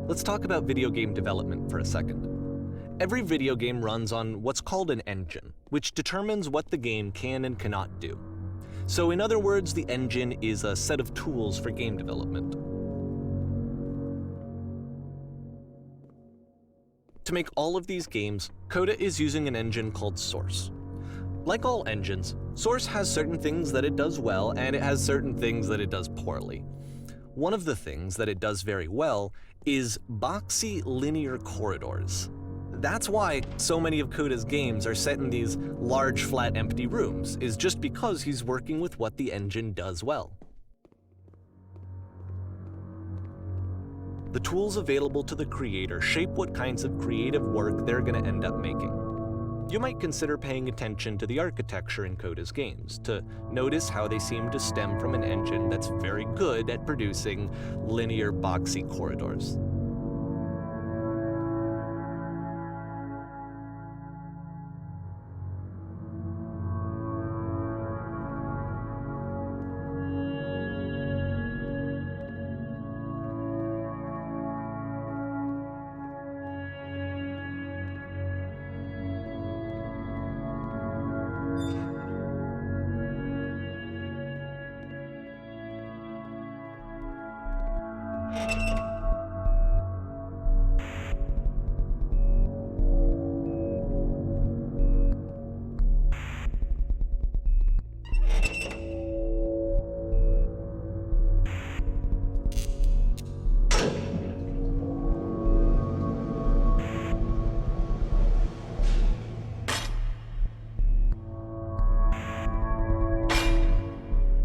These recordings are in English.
Let's talk about video game development for a second. Every video game runs on what's called an engine, which determines what the game can and cannot do. So in other words, the engine is a set of tools for game development. To make all of these games, Coda is using an engine called Source. Like all engines, Source has certain things that it does well, and it has certain things that it does poorly. One of the things that it does very well is boxy linear corridors. That's why so many of Coda's games are set in these large, flat, empty rooms, is just because he's working with what the engine does well. The tools available to the creator shape what kinds of creative work they're going to end up making. You might consider paying attention to the architecture in Coda's games, to notice how they seem to stem from an engine that's very good at producing linear, boxy corridors.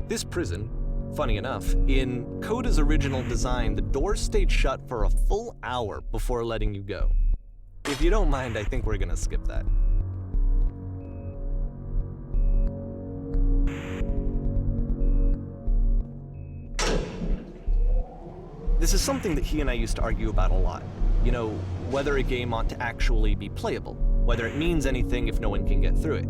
This prison, funny enough, in Coda's original design, the doors stayed shut for a full hour before letting you go. If you don't mind, I think we're gonna skip that. This is something that he and I used to argue about a lot. You know, whether a game ought to actually be playable, whether it means anything if no one can get through it.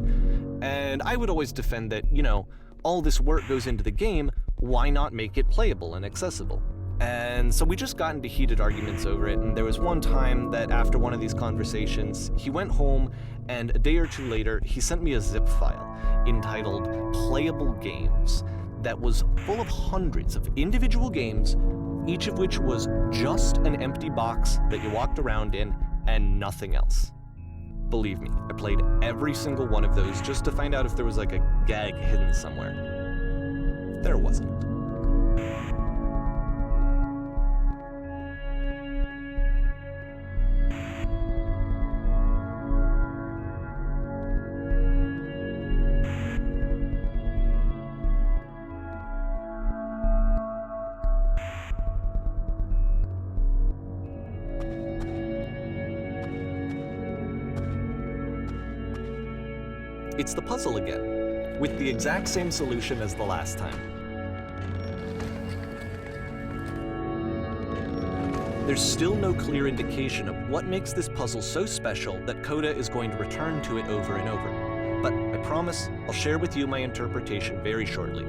And I would always defend that, you know, all this work goes into the game, why not make it playable and accessible? And so we just got into heated arguments over it, and there was one time that after one of these conversations, he went home, and a day or two later, he sent me a zip file entitled Playable Games that was full of hundreds of individual games, each of which was just an empty box that you walked around in and nothing else. Believe me, I played every single one of those just to find out if there was like a gag hidden somewhere. There wasn't. It's the puzzle again, with the exact same solution as the last time. There's still no clear indication of what makes this puzzle so special that Coda is going to return to it over and over. But I promise I'll share with you my interpretation very shortly.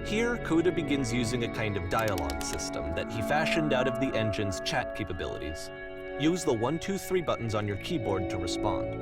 Here, Coda begins using a kind of dialogue system that he fashioned out of the engine's chat capabilities. Use the 1, 2, 3 buttons on your keyboard to respond.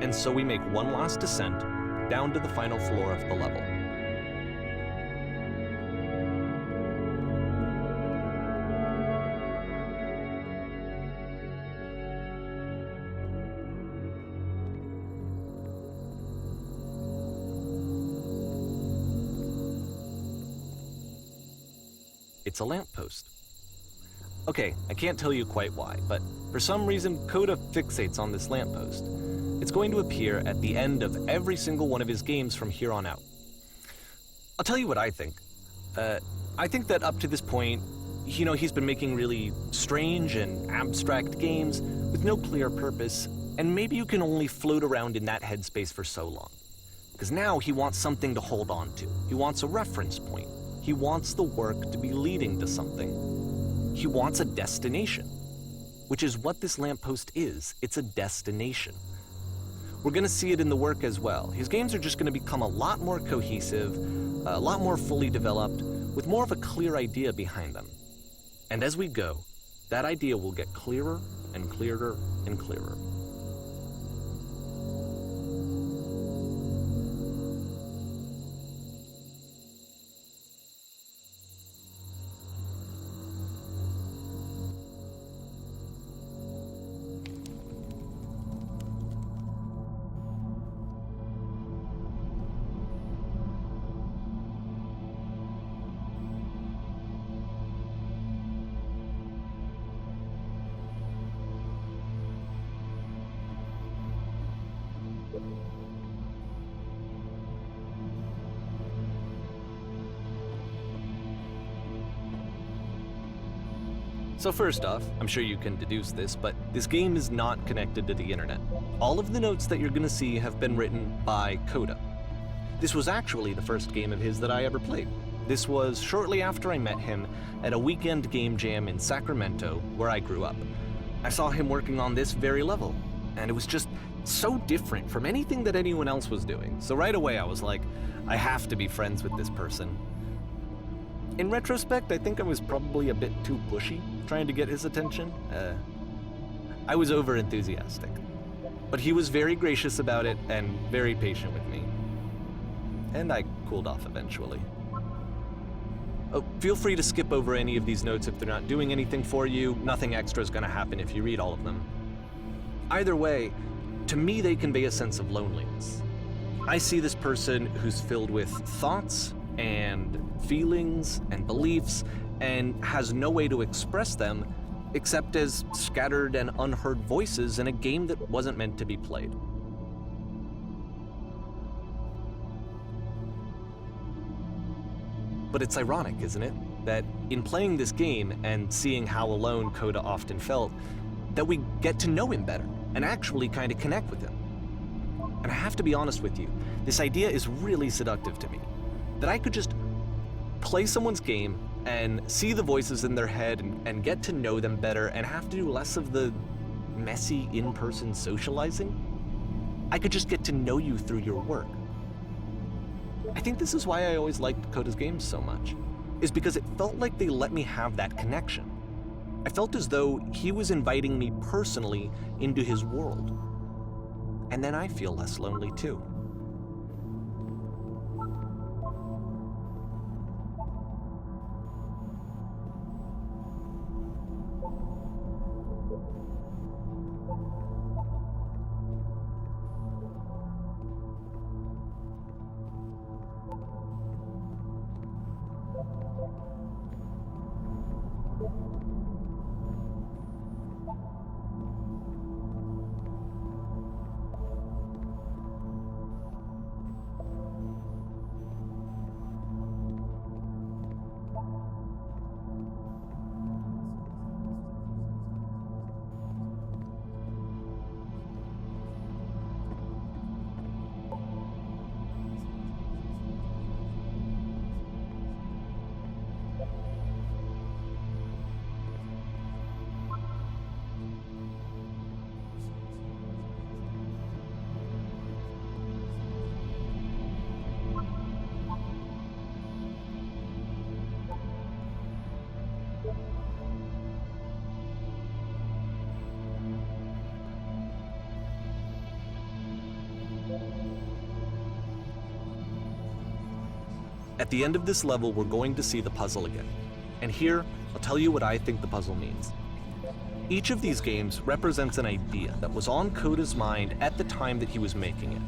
And so we make one last descent down to the final floor of the level. It's a lamppost. Okay, I can't tell you quite why, but for some reason, Coda fixates on this lamppost. It's going to appear at the end of every single one of his games from here on out. I'll tell you what I think. I think that up to this point, he's been making really strange and abstract games with no clear purpose, and maybe you can only float around in that headspace for so long. Because now he wants something to hold on to. He wants a reference point. He wants the work to be leading to something. He wants a destination, which is what this lamppost is. It's a destination. We're going to see it in the work as well. His games are just going to become a lot more cohesive, a lot more fully developed, with more of a clear idea behind them. And as we go, that idea will get clearer and clearer and clearer. So first off, I'm sure you can deduce this, but this game is not connected to the internet. All of the notes that you're gonna see have been written by Coda. This was actually the first game of his that I ever played. This was shortly after I met him at a weekend game jam in Sacramento, where I grew up. I saw him working on this very level, and it was just so different from anything that anyone else was doing. So right away I was like, I have to be friends with this person. In retrospect, I think I was probably a bit too pushy, trying to get his attention. I was over-enthusiastic. But he was very gracious about it and very patient with me. And I cooled off eventually. Oh, feel free to skip over any of these notes if they're not doing anything for you. Nothing extra is going to happen if you read all of them. Either way, to me they convey a sense of loneliness. I see this person who's filled with thoughts and feelings and beliefs and has no way to express them except as scattered and unheard voices in a game that wasn't meant to be played. But it's ironic, isn't it, that in playing this game and seeing how alone Coda often felt, that we get to know him better and actually kind of connect with him. And I have to be honest with you, this idea is really seductive to me. That I could just play someone's game and see the voices in their head and get to know them better and have to do less of the messy in-person socializing. I could just get to know you through your work. I think this is why I always liked Coda's games so much, is because it felt like they let me have that connection. I felt as though he was inviting me personally into his world. And then I feel less lonely too. At the end of this level, we're going to see the puzzle again. And here, I'll tell you what I think the puzzle means. Each of these games represents an idea that was on Coda's mind at the time that he was making it.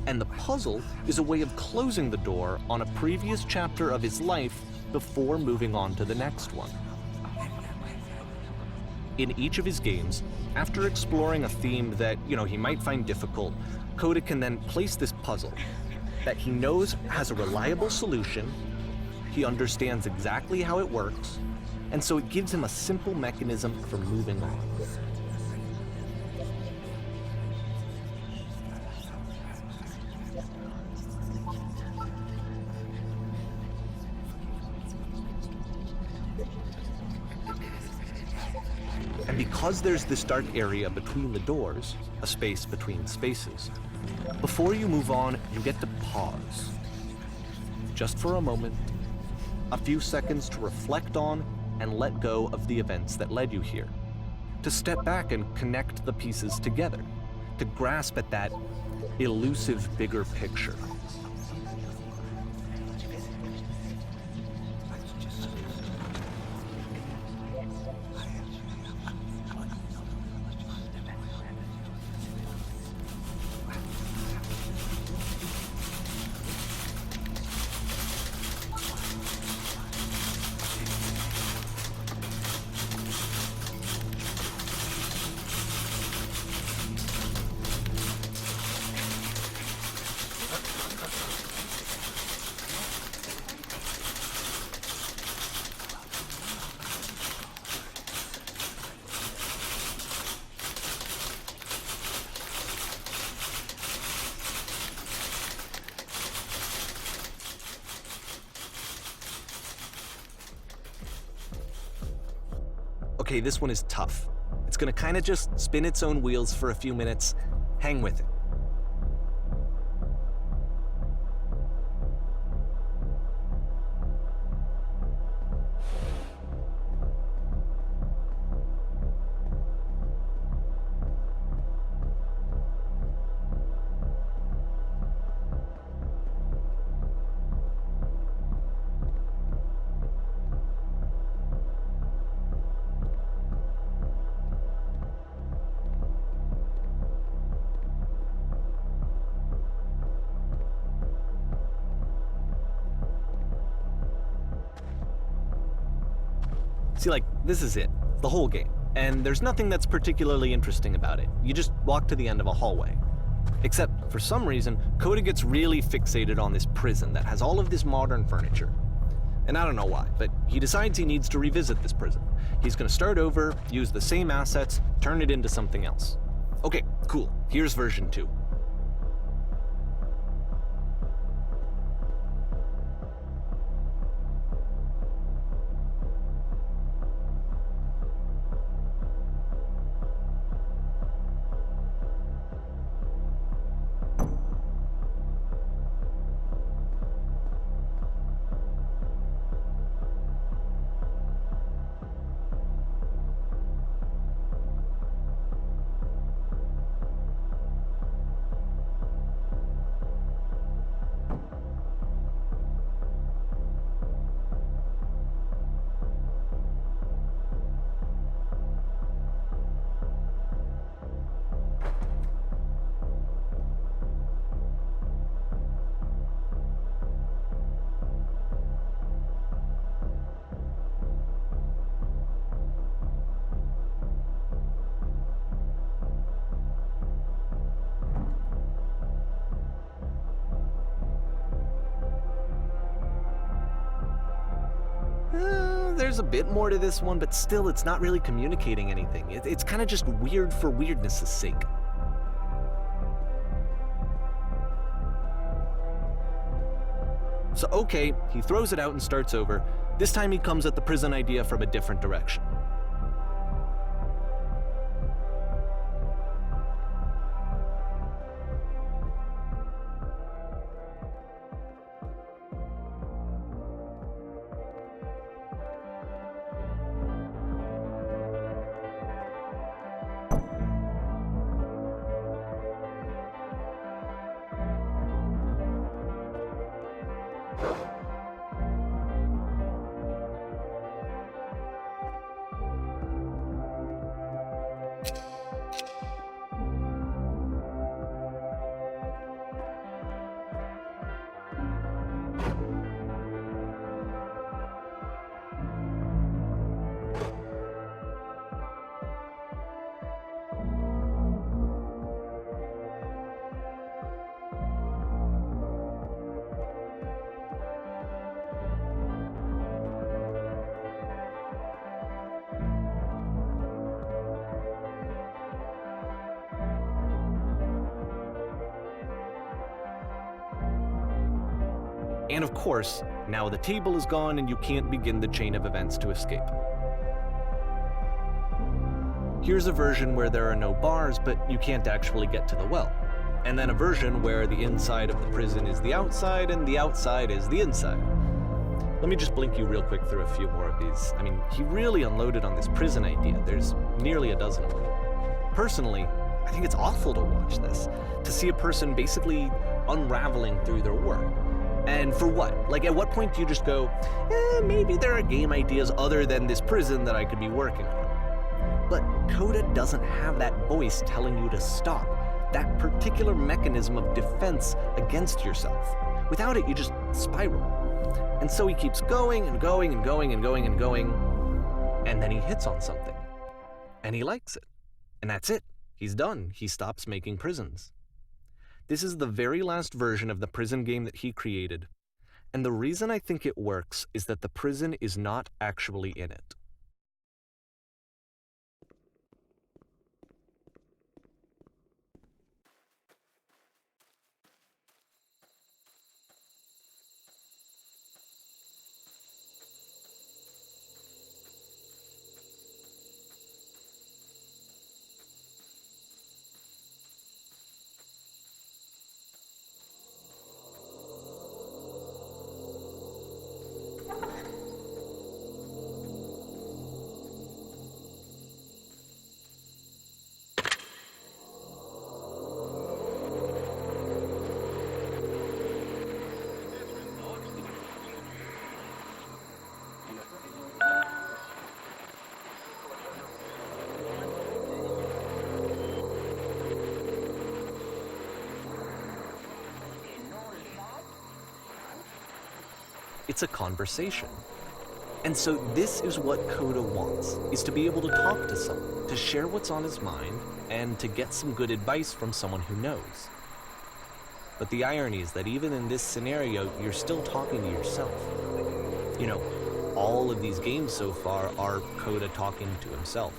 And the puzzle is a way of closing the door on a previous chapter of his life before moving on to the next one. In each of his games, after exploring a theme that, he might find difficult, Coda can then place this puzzle that he knows has a reliable solution, he understands exactly how it works, and so it gives him a simple mechanism for moving on. And because there's this dark area between the doors, a space between spaces, before you move on, you get to pause. Just for a moment, a few seconds to reflect on and let go of the events that led you here. To step back and connect the pieces together. To grasp at that elusive bigger picture. Okay, this one is tough. It's gonna kinda just spin its own wheels for a few minutes. Hang with it. See, this is it, the whole game. And there's nothing that's particularly interesting about it. You just walk to the end of a hallway. Except, for some reason, Coda gets really fixated on this prison that has all of this modern furniture. And I don't know why, but he decides he needs to revisit this prison. He's gonna start over, use the same assets, turn it into something else. Okay, cool, here's version 2. There's a bit more to this one, but still it's not really communicating anything. It's kind of just weird for weirdness' sake. So okay, he throws it out and starts over. This time he comes at the prison idea from a different direction. And of course, now the table is gone and you can't begin the chain of events to escape. Here's a version where there are no bars, but you can't actually get to the well. And then a version where the inside of the prison is the outside and the outside is the inside. Let me just blink you real quick through a few more of these. I mean, he really unloaded on this prison idea. There's nearly a dozen of them. Personally, I think it's awful to watch this, to see a person basically unraveling through their work. And for what? Like, at what point do you just go, maybe there are game ideas other than this prison that I could be working on? But Coda doesn't have that voice telling you to stop, that particular mechanism of defense against yourself. Without it, you just spiral. And so he keeps going and going and going and going and going, and then he hits on something. And he likes it. And that's it. He's done. He stops making prisons. This is the very last version of the prison game that he created. And the reason I think it works is that the prison is not actually in it. It's a conversation. And so this is what Coda wants, is to be able to talk to someone, to share what's on his mind, and to get some good advice from someone who knows. But the irony is that even in this scenario, you're still talking to yourself. You know, all of these games so far are Coda talking to himself.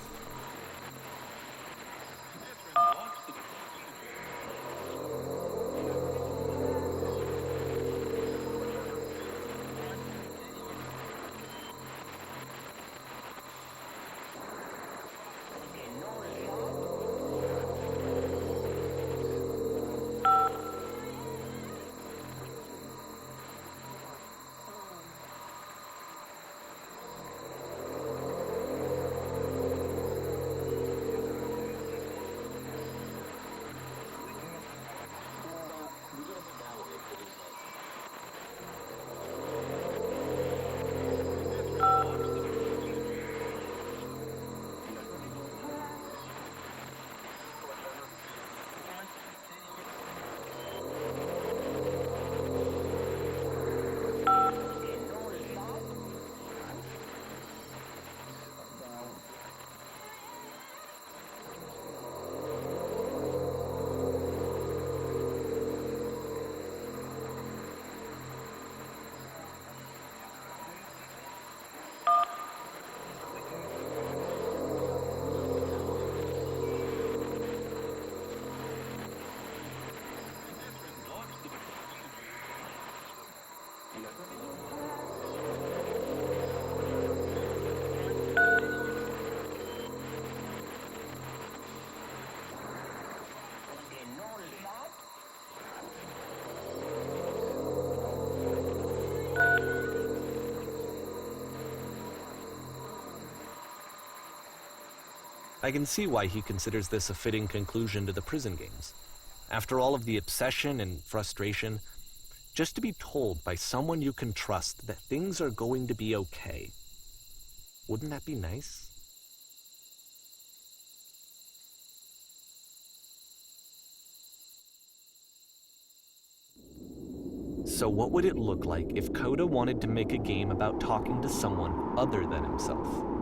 I can see why he considers this a fitting conclusion to the prison games. After all of the obsession and frustration, just to be told by someone you can trust that things are going to be okay. Wouldn't that be nice? So what would it look like if Coda wanted to make a game about talking to someone other than himself?